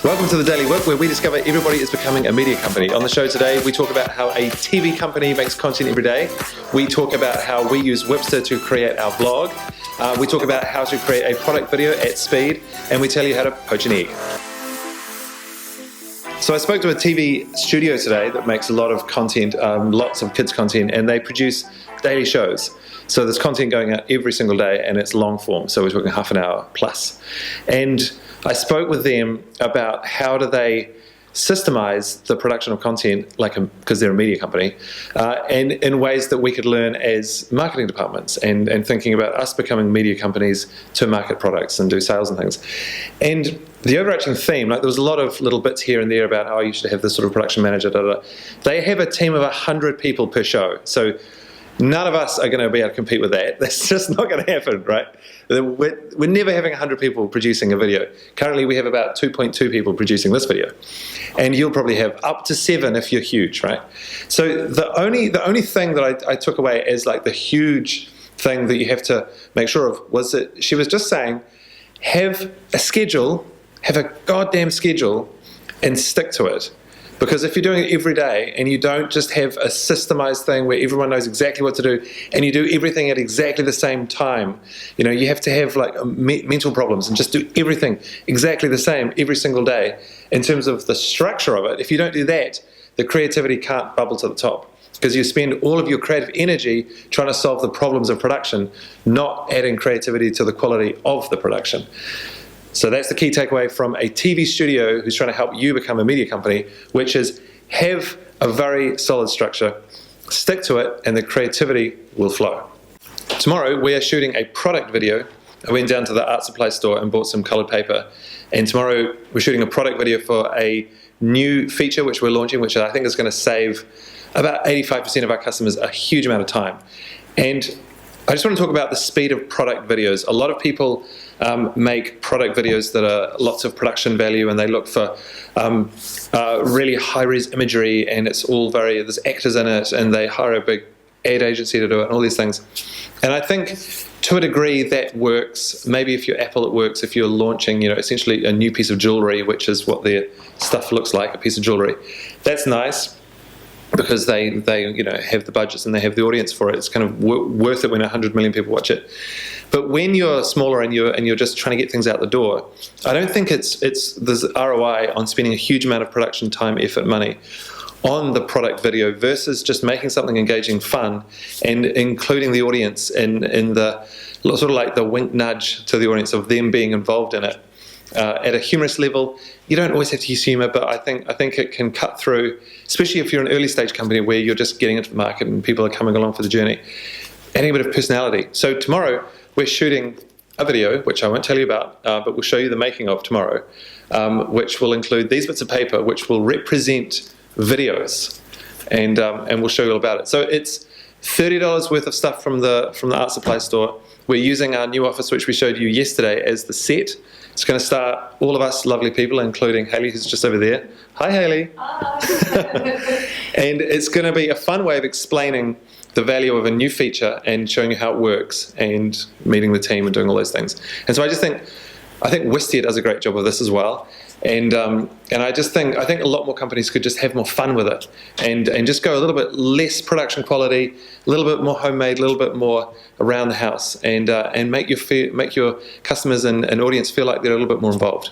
Welcome to the Daily WIP, where we discover everybody is becoming a media company. On the show today, we talk about how a TV company makes content every day. We talk about how we use Whipster to create our blog. We talk about how to create a product video at speed, and we tell you how to poach an egg. So I spoke to a TV studio today that makes a lot of content, lots of kids content, and they produce daily shows. So there's content going out every single day, and it's long form, so we're talking half an hour plus. And I spoke with them about how do they systemize the production of content, because they're a media company, and in ways that we could learn as marketing departments, and thinking about us becoming media companies to market products and do sales and things. And the overarching theme, there was a lot of little bits here and there about, oh, you should have this sort of production manager, da, da, da. They have a team of 100 people per show. So none of us are going to be able to compete with that. That's just not going to happen, right? We're never having 100 people producing a video. Currently, we have about 2.2 people producing this video. And you'll probably have up to 7 if you're huge, right? So the only thing that I took away as the huge thing that you have to make sure of was that she was just saying, have a schedule, have a goddamn schedule, and stick to it. Because if you're doing it every day and you don't just have a systemized thing where everyone knows exactly what to do and you do everything at exactly the same time, you have to have mental problems and just do everything exactly the same every single day in terms of the structure of it. If you don't do that, the creativity can't bubble to the top, because you spend all of your creative energy trying to solve the problems of production, not adding creativity to the quality of the production. So that's the key takeaway from a TV studio who's trying to help you become a media company, which is have a very solid structure, stick to it, and the creativity will flow. Tomorrow we are shooting a product video. I went down to the art supply store and bought some colored paper. And tomorrow we're shooting a product video for a new feature which we're launching, which I think is going to save about 85% of our customers a huge amount of time. And I just want to talk about the speed of product videos. A lot of people make product videos that are lots of production value, and they look for really high-res imagery, and it's all there's actors in it, and they hire a big ad agency to do it, and all these things. And I think to a degree that works. Maybe if you're Apple, it works. If you're launching, essentially a new piece of jewelry, which is what their stuff looks like, a piece of jewelry, that's nice, because they have the budgets and they have the audience for it. It's kind of worth it when 100 million people watch it. But when you're smaller and you're just trying to get things out the door, I don't think there's ROI on spending a huge amount of production time, effort, money on the product video versus just making something engaging, fun, and including the audience in the sort of like the wink nudge to the audience of them being involved in it. At a humorous level, you don't always have to use humor, but I think it can cut through, especially if you're an early stage company where you're just getting into the market and people are coming along for the journey, adding a bit of personality. So tomorrow we're shooting a video, which I won't tell you about, but we'll show you the making of tomorrow, which will include these bits of paper, which will represent videos, and we'll show you all about it. So it's $30 worth of stuff from the art supply store. We're using our new office, which we showed you yesterday, as the set. It's going to start all of us lovely people, including Hayley, who's just over there. Hi, Hayley. And it's going to be a fun way of explaining the value of a new feature and showing you how it works and meeting the team and doing all those things. And so I think Wistia does a great job of this as well. And I think a lot more companies could just have more fun with it and just go a little bit less production quality, a little bit more homemade, a little bit more around the house, and make your customers and audience feel like they're a little bit more involved.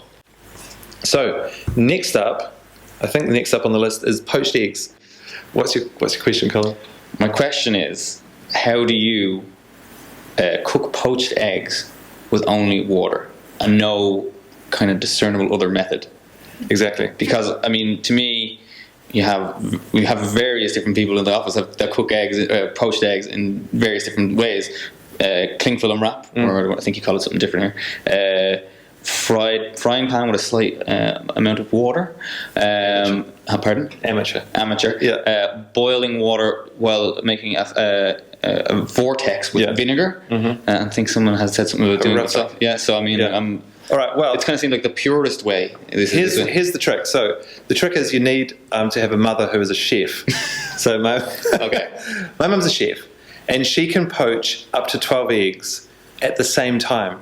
So next up, I think the next up on the list is poached eggs. What's your question, Colin? My question is, how do you cook poached eggs with only water and no kind of discernible other method? Exactly. Because to me, we have various different people in the office that cook eggs, poached eggs, in various different ways. Cling film wrap, or I think you call it something different here. Frying pan with a slight amount of water. Pardon? Amateur. Yeah. Boiling water while making a vortex with vinegar. I think someone has said something about doing that stuff. Yeah. So all right, well, it's kind of seemed like the purest way. Here's the trick. So the trick is you need to have a mother who is a chef. So my mum's a chef, and she can poach up to 12 eggs at the same time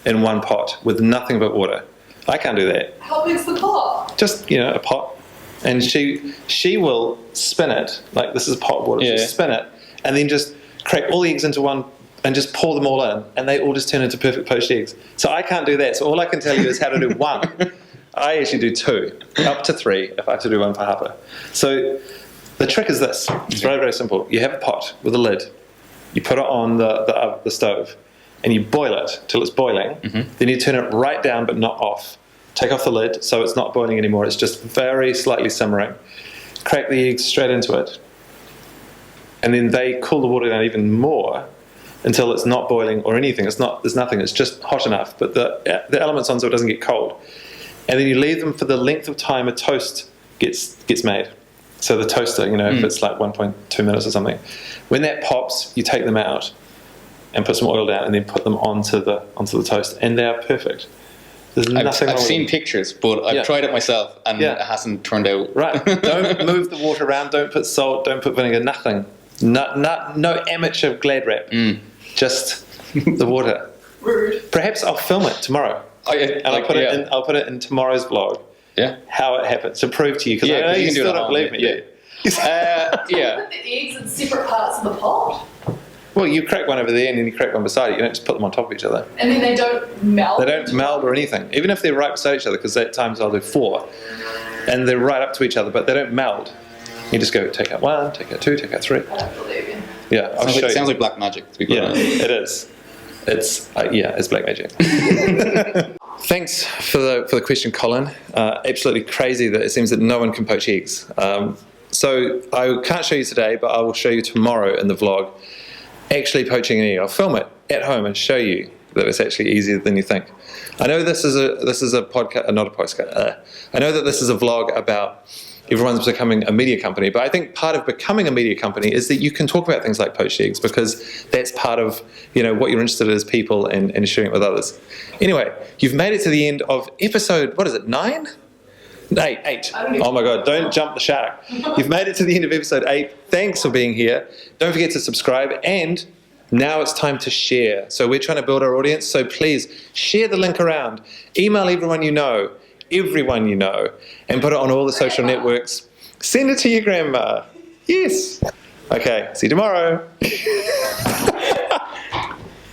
in one pot with nothing but water. I can't do that. How big's the pot? Just, a pot. And she will spin it, like this is pot water, she'll spin it, and then just crack all the eggs into one and just pour them all in, and they all just turn into perfect poached eggs. So I can't do that. So all I can tell you is how to do one. I actually do 2, up to 3 if I have to do one for Harper. So the trick is this. It's very, very simple. You have a pot with a lid. You put it on the stove, and you boil it till it's boiling. Then you turn it right down but not off. Take off the lid so it's not boiling anymore. It's just very slightly simmering. Crack the eggs straight into it. And then they cool the water down even more until it's not boiling or anything. There's nothing. It's just hot enough. But the elements on so it doesn't get cold. And then you leave them for the length of time a toast gets made. So the toaster, if it's like 1.2 minutes or something. When that pops, you take them out and put some oil down and then put them onto the toast. And they are perfect. There's nothing wrong I've with seen them. pictures, but I've tried it myself and it hasn't turned out. Right. Don't move the water around. Don't put salt. Don't put vinegar. Nothing. No amateur Glad wrap. Just the water. Rude. Perhaps I'll film it tomorrow. I'll put it in tomorrow's vlog. Yeah. How it happened to prove to you because I know you still don't believe me. Yeah. Put the eggs in separate parts of the pot. Well, you crack one over there and then you crack one beside it. You don't just put them on top of each other. And then they don't melt? They don't meld or anything. Even if they're right beside each other, because at times I'll do 4. And they're right up to each other, but they don't meld. You just go, take out 1, take out 2, take out 3. I don't believe you. Yeah, I'll show you. Sounds like black magic, to be quite honest. It is. It's black magic. Thanks for the question, Colin. Absolutely crazy that it seems that no one can poach eggs. So I can't show you today, but I will show you tomorrow in the vlog. Actually poaching an egg. I'll film it at home and show you that it's actually easier than you think. I know this is a podcast, not a podcast. I know that this is a vlog about everyone's becoming a media company, but I think part of becoming a media company is that you can talk about things like poached eggs because that's part of what you're interested in as people and sharing it with others. Anyway, you've made it to the end of episode, what is it, 9? 8. Oh my God, don't jump the shark. You've made it to the end of episode 8. Thanks for being here. Don't forget to subscribe, and now it's time to share. So we're trying to build our audience, so please share the link around. Email everyone you know, and put it on all the social networks. Send it to your grandma. Yes. Okay, see you tomorrow.